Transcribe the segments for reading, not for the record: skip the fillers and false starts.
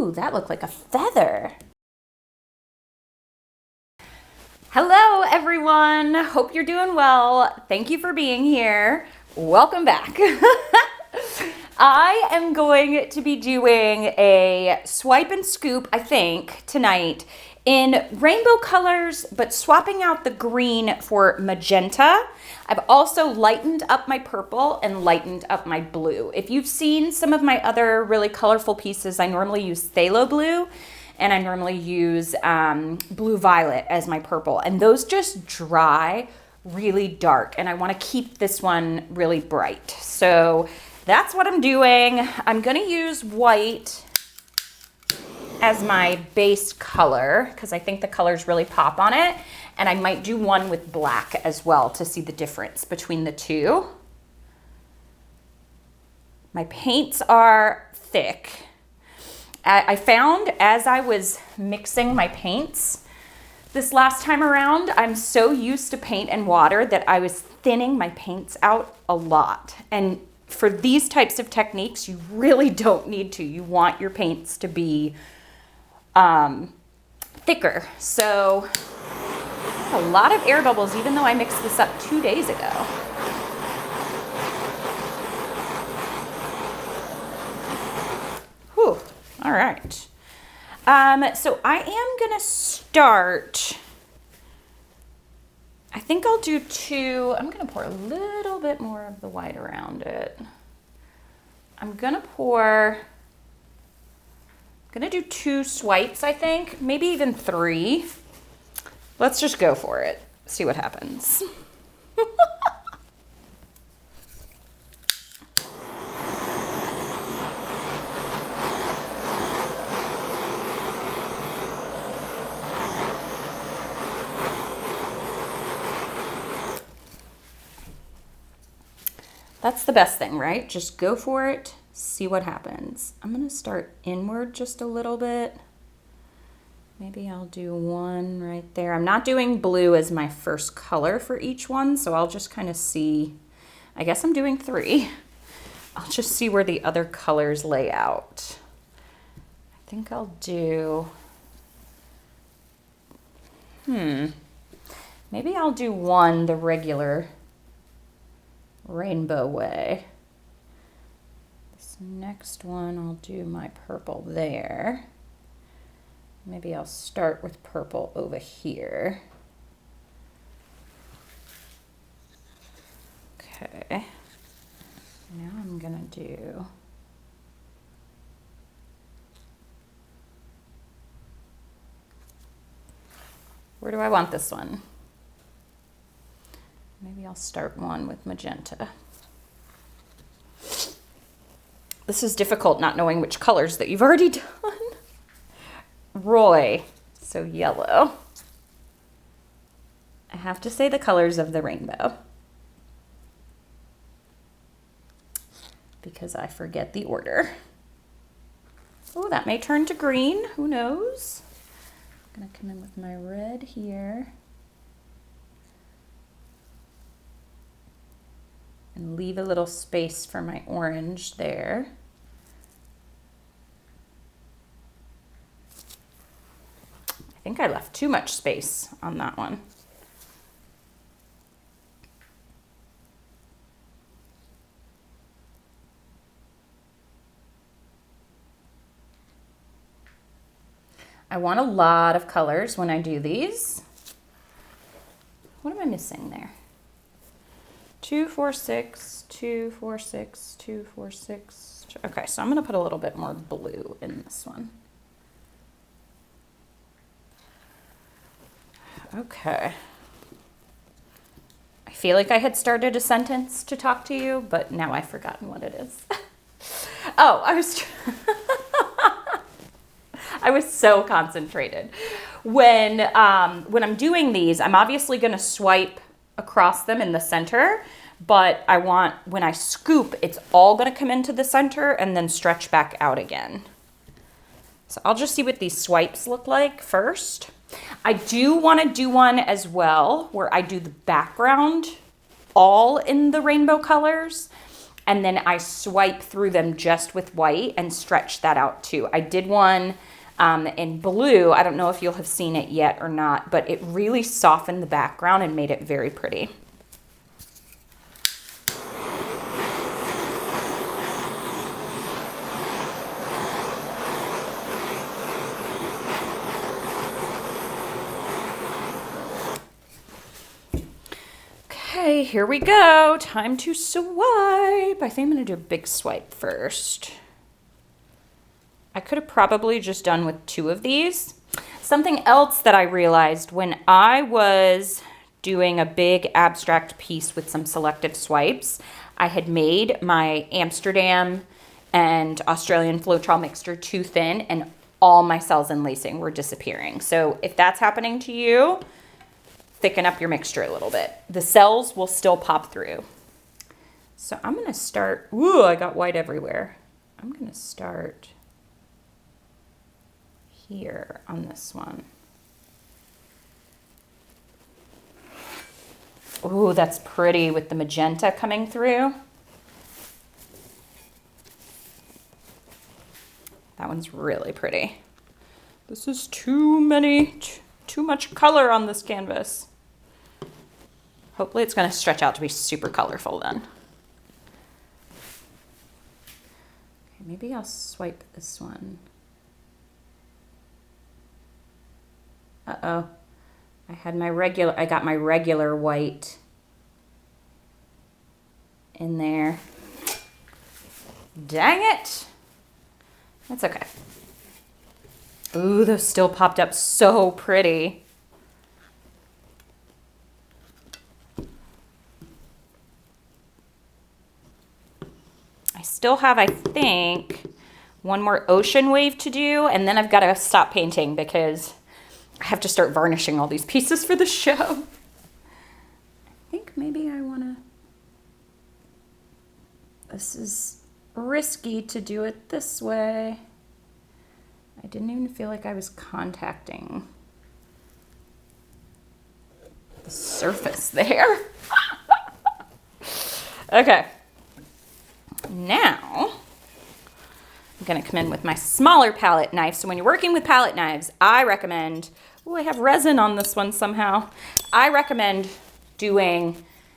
Ooh, that looked like a feather. Hello, everyone. Hope you're doing well. Thank you for being here. Welcome back. I am going to be doing a swipe and scoop, I think, tonight in rainbow colors, but swapping out the green for magenta. I've also lightened up my purple and lightened up my blue. If you've seen some of my other really colorful pieces, I normally use phthalo blue and I normally use blue violet as my purple. And those just dry really dark. And I want to keep this one really bright. So that's what I'm doing. I'm gonna use white as my base color because I think the colors really pop on it. And I might do one with black as well to see the difference between the two. My paints are thick. I found as I was mixing my paints this last time around, I'm so used to paint and water that I was thinning my paints out a lot. And for these types of techniques, you really don't need to. You want your paints to be thicker. So a lot of air bubbles, even though I mixed this up 2 days ago. Whew, all right. So I am gonna start, I think I'll do two. I'm gonna pour a little bit more of the white around it. I'm gonna do 2 swipes, I think, maybe even 3. Let's just go for it, see what happens. That's the best thing, right? Just go for it, see what happens. I'm gonna start inward just a little bit. Maybe I'll do one right there. I'm not doing blue as my first color for each one, so I'll just kind of see. I guess I'm doing 3. I'll just see where the other colors lay out. I think I'll do, maybe I'll do one the regular rainbow way. This next one, I'll do my purple there. Maybe I'll start with purple over here. Okay. Now I'm gonna do where do I want this one? Maybe I'll start one with magenta. This is difficult not knowing which colors that you've already done. Roy, so yellow. I have to say the colors of the rainbow because I forget the order. Oh, that may turn to green, who knows? I'm gonna come in with my red here. And leave a little space for my orange there. I think I left too much space on that one. I want a lot of colors when I do these. What am I missing there? 2, 4, 6, 2, 4, 6, 2, 4, 6. Okay, so I'm gonna put a little bit more blue in this one. Okay. I feel like I had started a sentence to talk to you, but now I've forgotten what it is. Oh, I was so concentrated. When I'm doing these, I'm obviously gonna swipe across them in the center, but I want, when I scoop, it's all gonna come into the center and then stretch back out again. So I'll just see what these swipes look like first. I do wanna do one as well where I do the background all in the rainbow colors. and then I swipe through them just with white and stretch that out too. I did one in blue. I don't know if you'll have seen it yet or not, but it really softened the background and made it very pretty. Okay, here we go. Time to swipe. I think I'm gonna do a big swipe first. I could have probably just done with 2 of these. Something else that I realized when I was doing a big abstract piece with some selective swipes, I had made my Amsterdam and Australian floetrol mixture too thin, and all my cells and lacing were disappearing. So if that's happening to you, thicken up your mixture a little bit. The cells will still pop through. So I'm gonna start, ooh, I got white everywhere. I'm gonna start here on this one. Ooh, that's pretty with the magenta coming through. That one's really pretty. This is too much color on this canvas. Hopefully it's gonna stretch out to be super colorful then. Okay, maybe I'll swipe this one. Uh-oh, I got my regular white in there. Dang it. That's okay. Ooh, those still popped up so pretty. I still have, I think, one more ocean wave to do, and then I've got to stop painting because I have to start varnishing all these pieces for the show. I think maybe I want to... This is risky to do it this way. I didn't even feel like I was contacting the surface there. Okay. Now, I'm gonna come in with my smaller palette knife. So when you're working with palette knives, I recommend, oh, I have resin on this one somehow. I recommend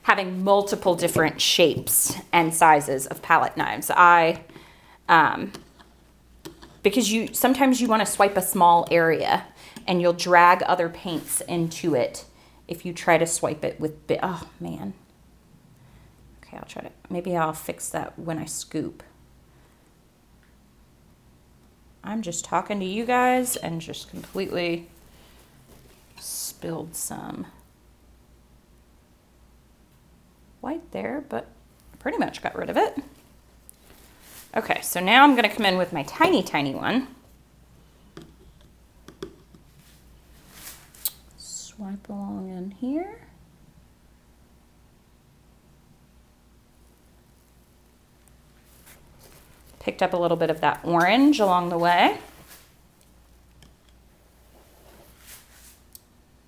having multiple different shapes and sizes of palette knives. Because sometimes you want to swipe a small area and you'll drag other paints into it if you try to swipe it with oh man. Okay, I'll try to, maybe I'll fix that when I scoop. I'm just talking to you guys and just completely spilled some white there, but pretty much got rid of it. Okay, so now I'm gonna come in with my tiny, tiny one. Swipe along in here. Picked up a little bit of that orange along the way.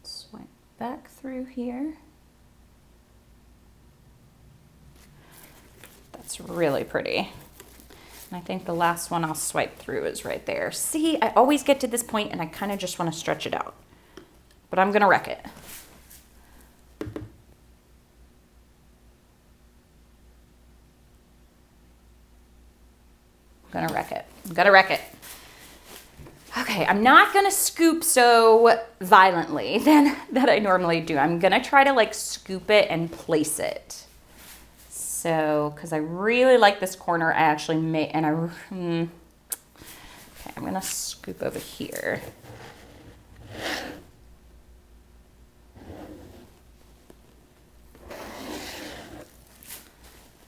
Swipe back through here. That's really pretty. And I think the last one I'll swipe through is right there. See, I always get to this point and I kind of just want to stretch it out. But I'm going to wreck it. I'm gonna wreck it. Okay, I'm not gonna scoop so violently that I normally do. I'm gonna try to like scoop it and place it. So, because I really like this corner, I actually made, and okay, I'm gonna scoop over here.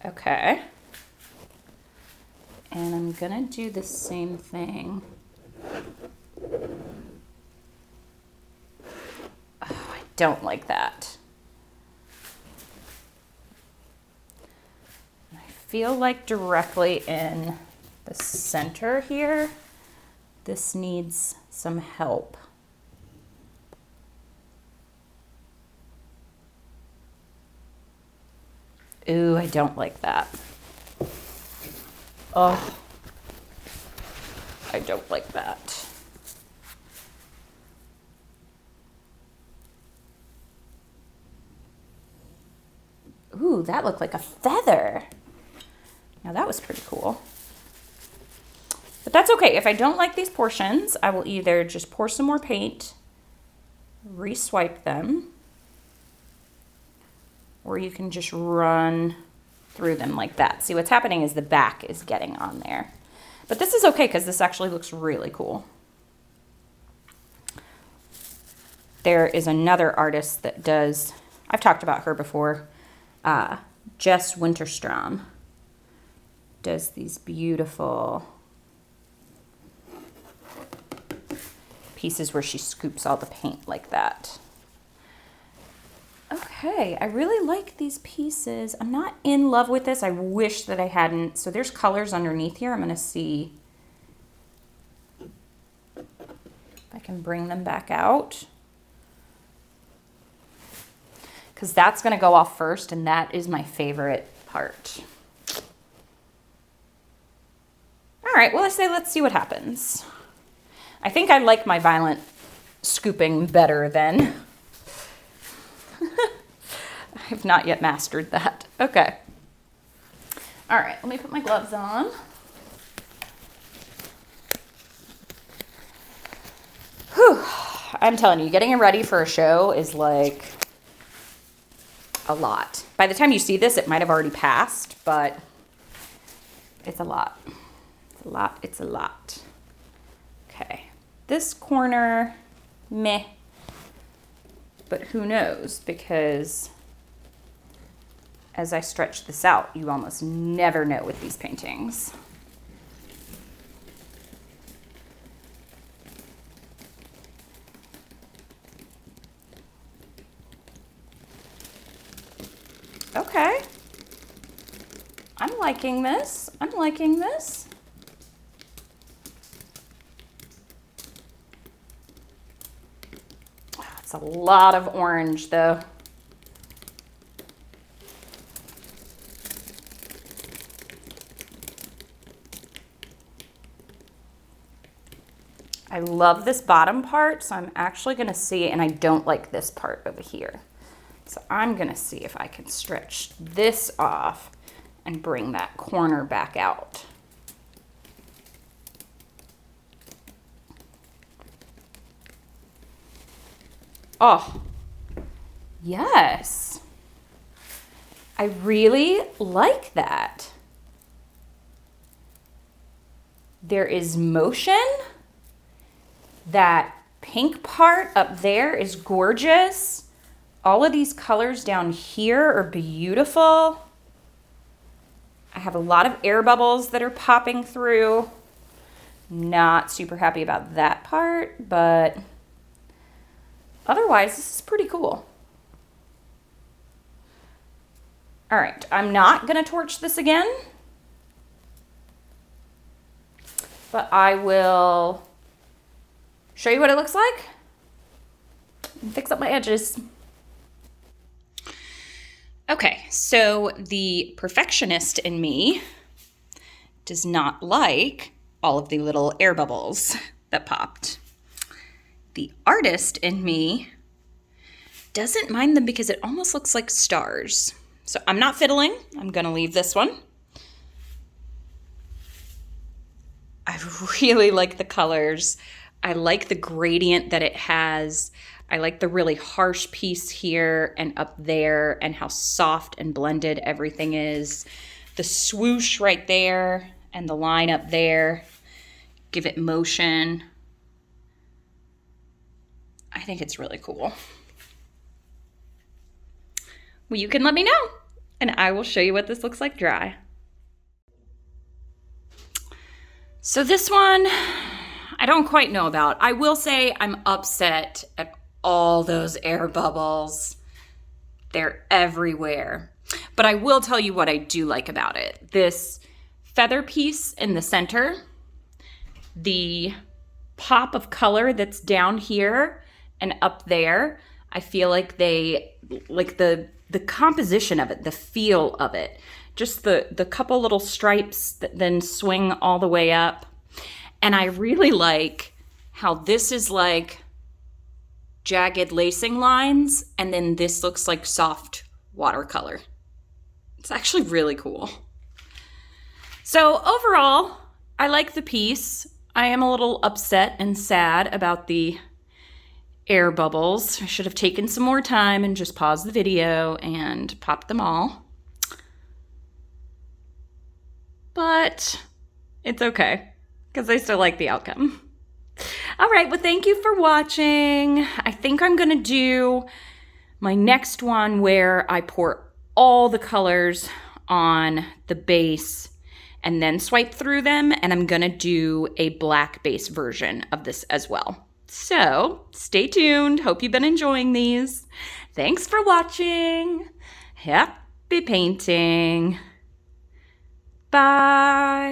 Okay. And I'm gonna do the same thing. Oh, I don't like that. I feel like directly in the center here, this needs some help. Ooh, I don't like that. Oh, I don't like that. Ooh, that looked like a feather. Now that was pretty cool. But that's okay. If I don't like these portions, I will either just pour some more paint, re-swipe them, or you can just run through them like that. See, what's happening is the back is getting on there. But this is okay because this actually looks really cool. There is another artist that does, I've talked about her before, Jess Winterstrom does these beautiful pieces where she scoops all the paint like that. Okay, I really like these pieces. I'm not in love with this. I wish that I hadn't. So there's colors underneath here. I'm gonna see if I can bring them back out, because that's gonna go off first, and that is my favorite part. All right, well, let's see what happens. I think I like my violent scooping better than I've not yet mastered that. Okay. All right, let me put my gloves on. Whew. I'm telling you, getting ready for a show is like a lot. By the time you see this, it might have already passed, but it's a lot. It's a lot. It's a lot. Okay. This corner, meh. But who knows, because as I stretch this out, you almost never know with these paintings. Okay. I'm liking this. I'm liking this. It's a lot of orange though. I love this bottom part, so I'm actually gonna see, and I don't like this part over here. So I'm gonna see if I can stretch this off and bring that corner back out. Oh, yes. I really like that. There is motion. That pink part up there is gorgeous. All of these colors down here are beautiful. I have a lot of air bubbles that are popping through. Not super happy about that part, but otherwise this is pretty cool. All right, I'm not gonna torch this again, but I will show you what it looks like and fix up my edges. Okay, so the perfectionist in me does not like all of the little air bubbles that popped. The artist in me doesn't mind them because it almost looks like stars. So I'm not fiddling. I'm gonna leave this one. I really like the colors. I like the gradient that it has. I like the really harsh piece here and up there and how soft and blended everything is. The swoosh right there and the line up there give it motion. I think it's really cool. Well, you can let me know and I will show you what this looks like dry. So this one, I don't quite know about. I will say I'm upset at all those air bubbles. They're everywhere. But I will tell you what I do like about it. This feather piece in the center, the pop of color that's down here and up there, I feel like they, like the composition of it, the feel of it, just the couple little stripes that then swing all the way up. And I really like how this is like jagged lacing lines, and then this looks like soft watercolor. It's actually really cool. So overall, I like the piece. I am a little upset and sad about the air bubbles. I should have taken some more time and just paused the video and popped them all. But it's okay, because I still like the outcome. All right, well, thank you for watching. I think I'm gonna do my next one where I pour all the colors on the base and then swipe through them, and I'm gonna do a black base version of this as well. So stay tuned. Hope you've been enjoying these. Thanks for watching. Happy painting. Bye.